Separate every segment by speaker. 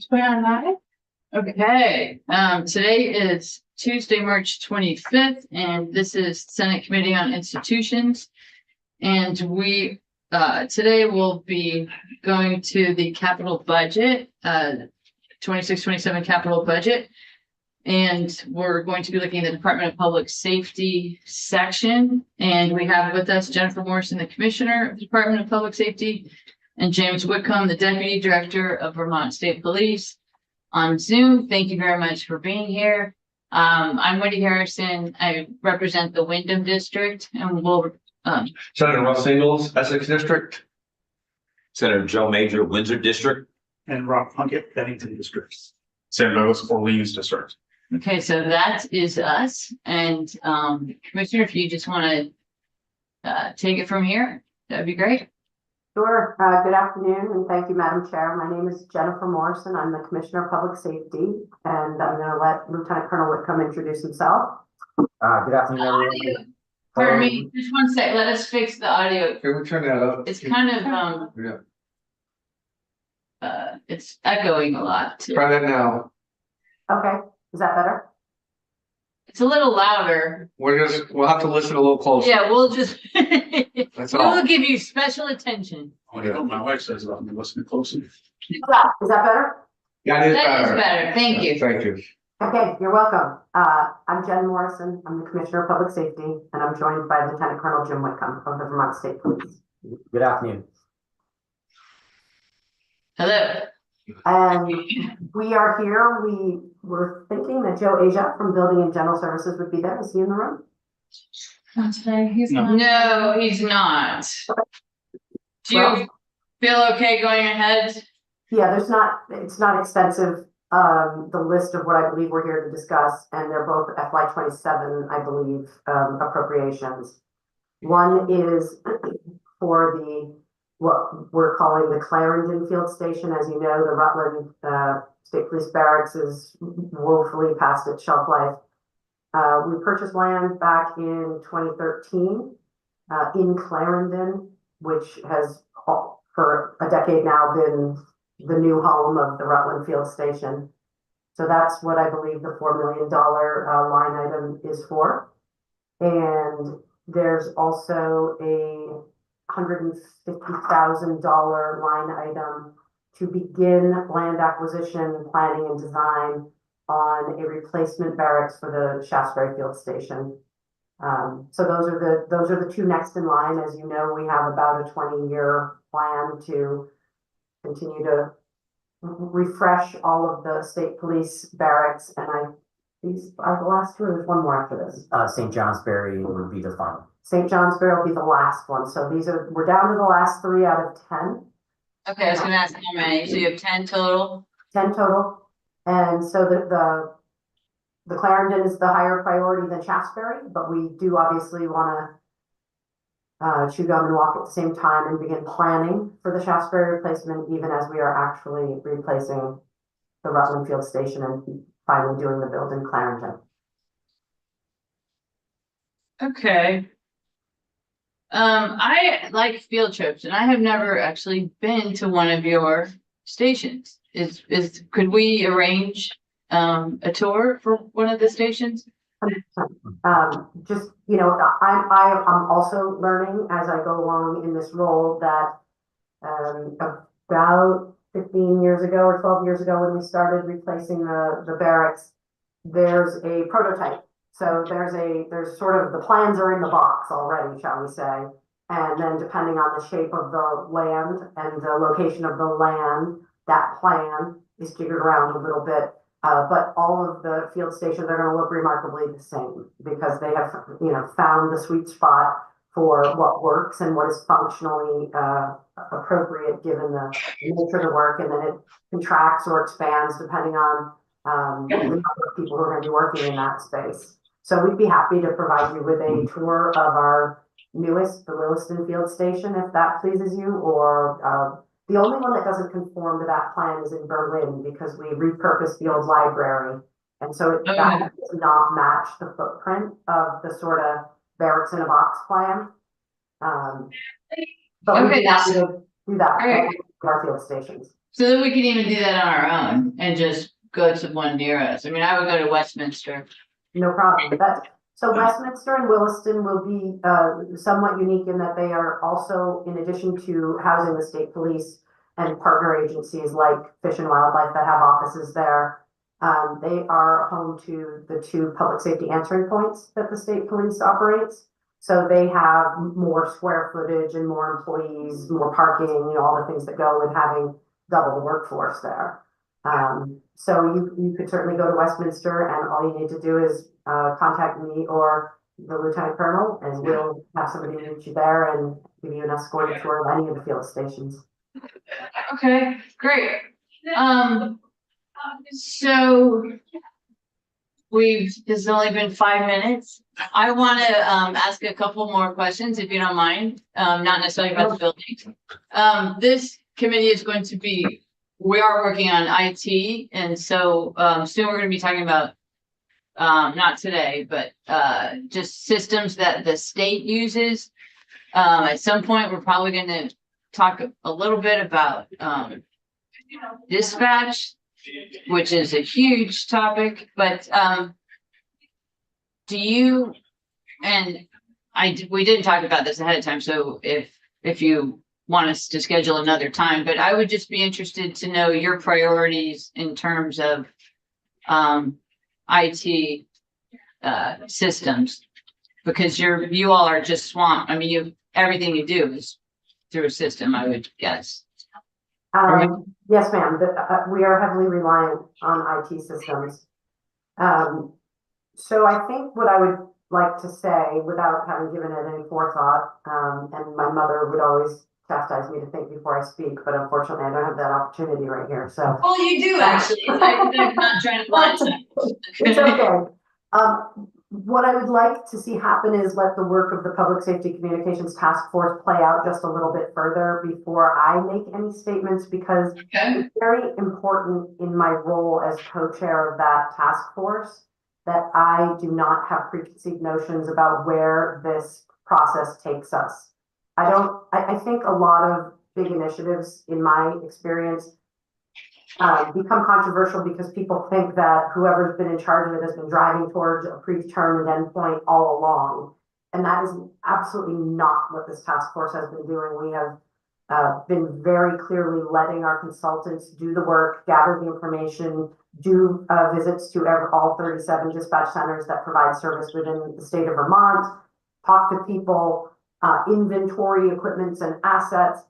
Speaker 1: Put on live? Okay, today is Tuesday, March 25th, and this is Senate Committee on Institutions. And today we'll be going to the capital budget, 26-27 capital budget. And we're going to be looking at the Department of Public Safety section. And we have with us Jennifer Morrison, the Commissioner of the Department of Public Safety, and James Whitcomb, the Deputy Director of Vermont State Police on Zoom. Thank you very much for being here. I'm Wendy Harrison. I represent the Wyndham District, and we'll
Speaker 2: Senator Russ Ingalls, Essex District.
Speaker 3: Senator Joe Major, Windsor District.
Speaker 4: And Rob Plunkett, Bennington District.
Speaker 2: Senator Douglas, Orleans District.
Speaker 1: Okay, so that is us. And Commissioner, if you just want to take it from here, that'd be great.
Speaker 5: Sure. Good afternoon, and thank you, Madam Chair. My name is Jennifer Morrison. I'm the Commissioner of Public Safety, and I'm going to let Lieutenant Colonel Whitcomb introduce himself.
Speaker 6: Good afternoon, everyone.
Speaker 1: Pardon me, just one sec. Let us fix the audio.
Speaker 2: Can we turn that up?
Speaker 1: It's kind of it's echoing a lot too.
Speaker 2: Try that now.
Speaker 5: Okay, is that better?
Speaker 1: It's a little louder.
Speaker 2: We'll have to listen a little closer.
Speaker 1: Yeah, we'll just
Speaker 2: That's all.
Speaker 1: we'll give you special attention.
Speaker 4: Oh, yeah, my wife says about me listening closely.
Speaker 5: Is that better?
Speaker 2: Yeah, it is
Speaker 1: That is
Speaker 2: better.
Speaker 1: better. Thank you.
Speaker 2: Thank you.
Speaker 5: Okay, you're welcome. I'm Jen Morrison. I'm the Commissioner of Public Safety, and I'm joined by Lieutenant Colonel Jim Whitcomb of the Vermont State Police.
Speaker 6: Good afternoon.
Speaker 1: Hello.
Speaker 5: And we are here. We were thinking that Joe Asia from Building and General Services would be there. Is he in the room?
Speaker 1: Not today. He's
Speaker 4: No.
Speaker 1: not. No, he's not. Do you feel okay going ahead?
Speaker 5: Yeah, it's not extensive, the list of what I believe we're here to discuss, and they're both FY27, I believe, appropriations. One is for what we're calling the Clarendon Field Station. As you know, the Rutland State Police Barracks is woefully past its shelf life. We purchased land back in 2013 in Clarendon, which has for a decade now been the new home of the Rutland Field Station. So that's what I believe the $4 million line item is for. And there's also a $150,000 line item to begin land acquisition, planning, and design on a replacement barracks for the Shaftesbury Field Station. So those are the two next in line. As you know, we have about a 20-year plan to continue to refresh all of the state police barracks, and these are the last two. There's one more after this.
Speaker 6: St. Johnsbury would be the final.
Speaker 5: St. Johnsbury will be the last one. So we're down to the last 3 out of 10.
Speaker 1: Okay, I was gonna ask how many. So you have 10 total?
Speaker 5: 10 total. And so the Clarendon is the higher priority than Shaftesbury, but we do obviously want to chew gum and walk at the same time and begin planning for the Shaftesbury replacement, even as we are actually replacing the Rutland Field Station and finally doing the build in Clarendon.
Speaker 1: Okay. I like field trips, and I have never actually been to one of your stations. Could we arrange a tour for one of the stations?
Speaker 5: Just, you know, I'm also learning as I go along in this role that about 15 years ago or 12 years ago, when we started replacing the barracks, there's a prototype. So there's sort of the plans are in the box already, shall we say. And then depending on the shape of the land and the location of the land, that plan is jiggered around a little bit. But all of the field stations are going to look remarkably the same because they have, found the sweet spot for what works and what is functionally appropriate given the nature of the work, and then it contracts or expands depending on the number of people who are going to be working in that space. So we'd be happy to provide you with a tour of our newest, the Williston Field Station, if that pleases you, or the only one that doesn't conform to that plan is in Berlin because we repurposed the old library. And so that does not match the footprint of the sort of barracks in a box plan. But we'd be happy to do that for our field stations.
Speaker 1: So that we can even do that on our own and just go to one near us. I mean, I would go to Westminster.
Speaker 5: No problem. So Westminster and Williston will be somewhat unique in that they are also, in addition to housing the state police and partner agencies like Fish and Wildlife that have offices there, they are home to the 2 public safety answering points that the state police operates. So they have more square footage and more employees, more parking, all the things that go with having double the workforce there. So you could certainly go to Westminster, and all you need to do is contact me or the lieutenant colonel, and we'll have somebody meet you there and give you an escorted tour of any of the field stations.
Speaker 1: Okay, great. So this has only been 5 minutes. I want to ask a couple more questions, if you don't mind, not necessarily about the building. This committee is going to be, we are working on IT, and so soon we're going to be talking about, not today, but just systems that the state uses. At some point, we're probably going to talk a little bit about dispatch, which is a huge topic, but do you, and we didn't talk about this ahead of time, so if you want us to schedule another time, but I would just be interested to know your priorities in terms of IT systems, because you all are just swamped. I mean, everything you do is through a system, I would guess.
Speaker 5: Yes, ma'am. We are heavily reliant on IT systems. So I think what I would like to say, without having given it any forethought, and my mother would always chastise me to think before I speak, but unfortunately I don't have that opportunity right here, so.
Speaker 1: Well, you do actually. I'm not trying to blindside.
Speaker 5: It's okay. What I would like to see happen is let the work of the Public Safety Communications Task Force play out just a little bit further before I make any statements, because it's very important in my role as co-chair of that task force that I do not have preconceived notions about where this process takes us. I think a lot of big initiatives, in my experience, become controversial because people think that whoever's been in charge of it has been driving towards a predetermined endpoint all along. And that is absolutely not what this task force has been doing. We have been very clearly letting our consultants do the work, gather the information, do visits to all 37 dispatch centers that provide service within the state of Vermont, talk to people, inventory equipments and assets.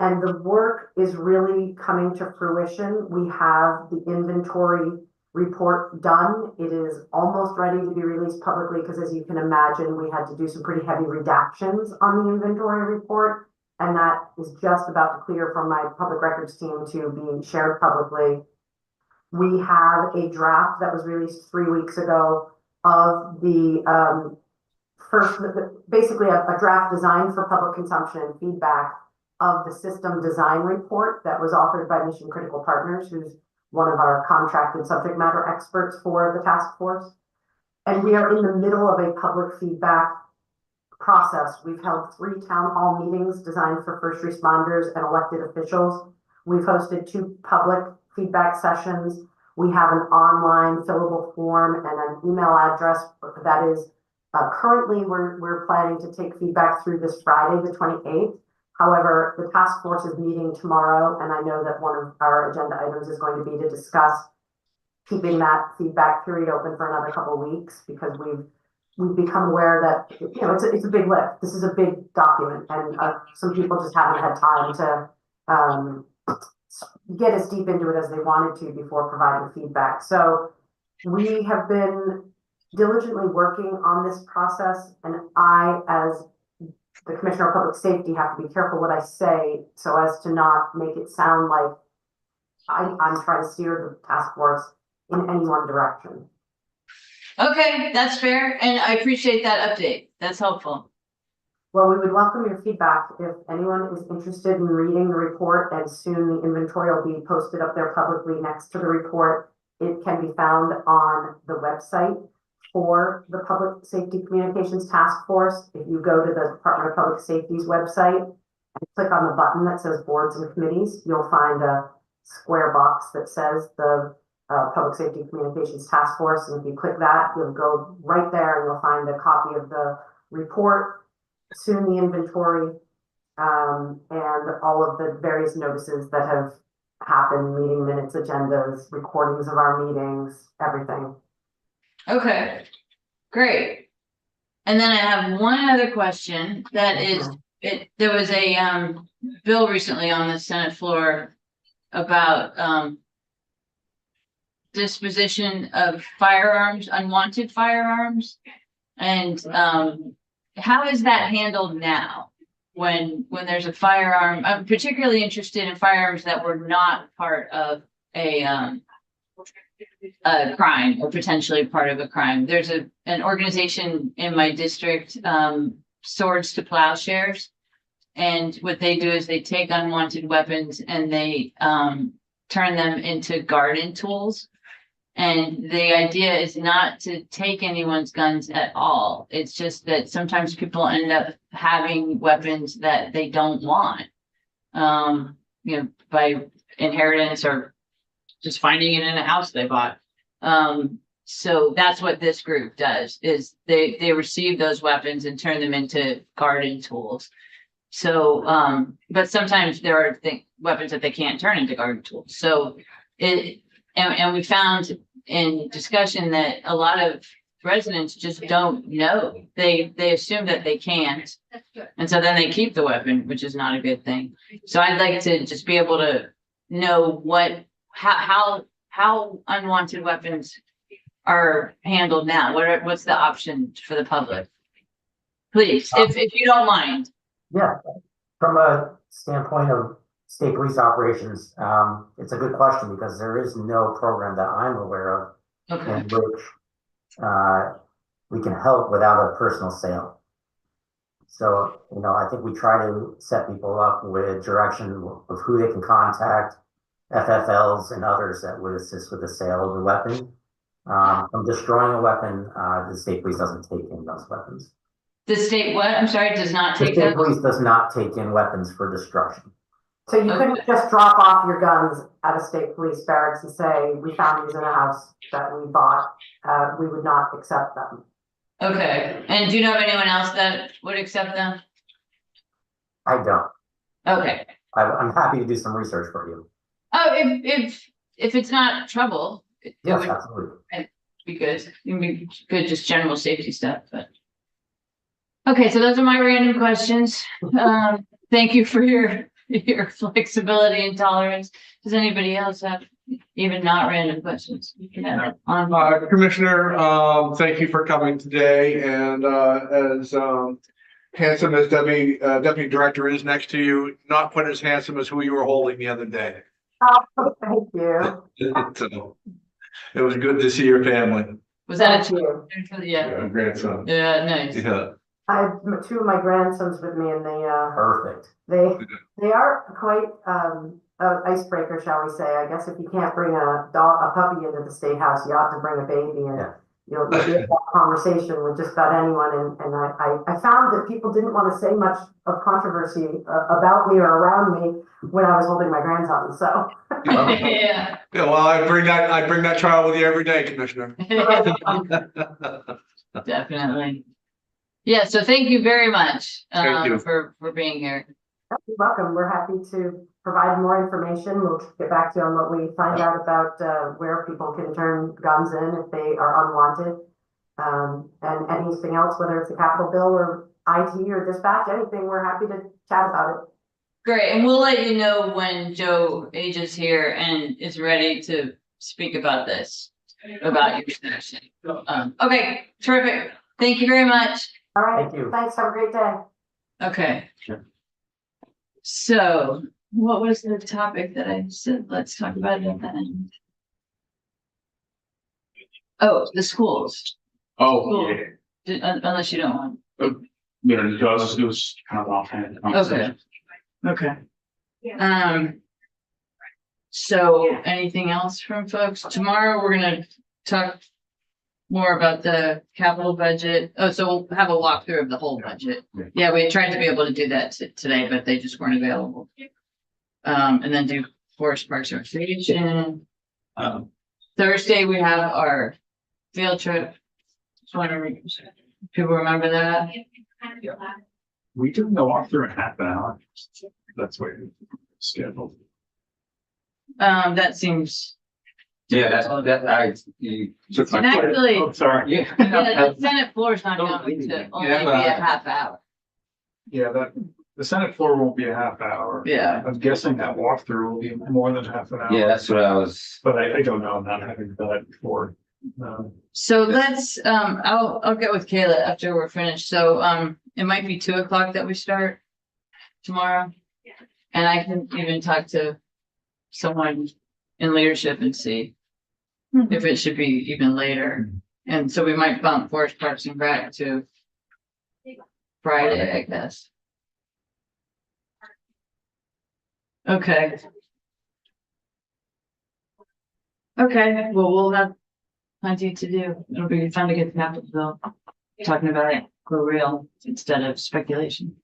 Speaker 5: And the work is really coming to fruition. We have the inventory report done. It is almost ready to be released publicly because, as you can imagine, we had to do some pretty heavy redactions on the inventory report. And that is just about to clear from my public records team to be shared publicly. We have a draft that was released 3 weeks ago of the basically a draft design for public consumption and feedback of the system design report that was authored by Mission Critical Partners, who's one of our contracted subject matter experts for the task force. And we are in the middle of a public feedback process. We've held 3 town hall meetings designed for first responders and elected officials. We've hosted 2 public feedback sessions. We have an online fillable form and an email address that is currently we're planning to take feedback through this Friday, the 28th. However, the task force is meeting tomorrow, and I know that one of our agenda items is going to be to discuss keeping that feedback period open for another couple of weeks, because we've become aware that it's a big lift. This is a big document, and some people just haven't had time to get as deep into it as they wanted to before providing feedback. So we have been diligently working on this process, and I, as the Commissioner of Public Safety, have to be careful what I say so as to not make it sound like I'm trying to steer the task force in any one direction.
Speaker 1: Okay, that's fair, and I appreciate that update. That's helpful.
Speaker 5: Well, we would welcome your feedback if anyone is interested in reading the report, and soon the inventory will be posted up there publicly next to the report. It can be found on the website for the Public Safety Communications Task Force. If you go to the Department of Public Safety's website and click on the button that says Boards and Committees, you'll find a square box that says the Public Safety Communications Task Force. And if you click that, you'll go right there and you'll find a copy of the report, soon the inventory, and all of the various notices that have happened, meeting minutes, agendas, recordings of our meetings, everything.
Speaker 1: Okay, great. And then I have one other question that is, there was a bill recently on the Senate floor about disposition of firearms, unwanted firearms. And how is that handled now? When there's a firearm, I'm particularly interested in firearms that were not part of a crime or potentially part of a crime. There's an organization in my district, Swords to Plowshares. And what they do is they take unwanted weapons and they turn them into garden tools. And the idea is not to take anyone's guns at all. It's just that sometimes people end up having weapons that they don't want, by inheritance or just finding it in a house they bought. So that's what this group does, is they receive those weapons and turn them into garden tools. So, but sometimes there are weapons that they can't turn into garden tools. So and we found in discussion that a lot of residents just don't know. They assume that they can't. And so then they keep the weapon, which is not a good thing. So I'd like to just be able to know how unwanted weapons are handled now. What's the option for the public? Please, if you don't mind.
Speaker 6: Yeah, from a standpoint of state police operations, it's a good question because there is no program that I'm aware of
Speaker 1: Okay.
Speaker 6: in which we can help without a personal sale. So, I think we try to set people up with direction of who they can contact, FFLs and others that would assist with the sale of the weapon. From destroying a weapon, the state police doesn't take in those weapons.
Speaker 1: The state what? I'm sorry, does not
Speaker 6: The
Speaker 1: take
Speaker 6: state
Speaker 1: those?
Speaker 6: police does not take in weapons for destruction.
Speaker 5: So you couldn't just drop off your guns at a state police barracks and say, we found these in a house that we bought. We would not accept them.
Speaker 1: Okay. And do you know of anyone else that would accept them?
Speaker 6: I don't.
Speaker 1: Okay.
Speaker 6: I'm happy to do some research for you.
Speaker 1: Oh, if it's not trouble, it
Speaker 6: Yes,
Speaker 1: would
Speaker 6: absolutely.
Speaker 1: be good. It would be good, just general safety stuff, but. Okay, so those are my random questions. Thank you for your flexibility and tolerance. Does anybody else have even not random questions? You can have it on.
Speaker 2: Commissioner, thank you for coming today, and as handsome as Deputy Director is next to you, not quite as handsome as who you were holding the other day.
Speaker 5: Oh, thank you.
Speaker 2: So, it was good to see your family.
Speaker 1: Was that
Speaker 5: Thank you.
Speaker 1: yeah,
Speaker 2: Grandson.
Speaker 1: yeah, nice.
Speaker 2: Yeah.
Speaker 5: I have two of my grandsons with me, and
Speaker 6: Perfect.
Speaker 5: they are quite an icebreaker, shall we say. I guess if you can't bring a puppy into the state house, you ought to bring a baby, and
Speaker 6: Yeah.
Speaker 5: you'll be able to have a conversation with just about anyone. And I found that people didn't want to say much of controversy about me or around me when I was holding my grandson. So
Speaker 1: Yeah.
Speaker 2: Yeah, well, I bring that child with you every day, Commissioner.
Speaker 1: Definitely. Yeah, so thank you very much
Speaker 2: Thank you.
Speaker 1: for being here.
Speaker 5: you're welcome. We're happy to provide more information. We'll get back to you on what we find out about where people can turn guns in if they are unwanted. And anything else, whether it's a capital bill or IT or dispatch, anything, we're happy to chat about it.
Speaker 1: Great, and we'll let you know when Joe Age is here and is ready to speak about this, about your session. Okay, terrific. Thank you very much.
Speaker 5: All right.
Speaker 6: Thank you.
Speaker 5: Thanks. Have a great day.
Speaker 1: Okay.
Speaker 6: Sure.
Speaker 1: So what was the topic that I said, let's talk about it at the end? Oh, the schools,
Speaker 4: Oh, yeah.
Speaker 1: unless you don't want.
Speaker 4: Yeah, it was kind of offhand.
Speaker 1: Okay. So anything else from folks? Tomorrow, we're gonna talk more about the capital budget. Oh, so we'll have a walkthrough of the whole budget. Yeah, we tried to be able to do that today, but they just weren't available. And then do Forest Parks and Recreation. Thursday, we have our field trip. Just wondering, people remember that?
Speaker 4: We didn't go off through in half an hour. That's what it's scheduled.
Speaker 1: That seems,
Speaker 3: Yeah,
Speaker 1: and actually,
Speaker 4: Oh, sorry.
Speaker 3: Yeah.
Speaker 1: yeah, the Senate floor is not going to only be a half hour.
Speaker 7: Yeah, the Senate floor won't be a half hour.
Speaker 1: Yeah.
Speaker 7: I'm guessing that walkthrough will be more than half an hour.
Speaker 3: Yeah, that's what I was.
Speaker 7: But I don't know, not having done it before.
Speaker 1: So let's, I'll get with Kayla after we're finished. So, it might be 2:00 that we start tomorrow. And I can even talk to someone in leadership and see if it should be even later. And so we might bump Forest Parks and Rec to Friday, I guess. Okay. Okay, well, we'll have plenty to do. It'll be fun to get to Capitol Hill, talking about it for real instead of speculation.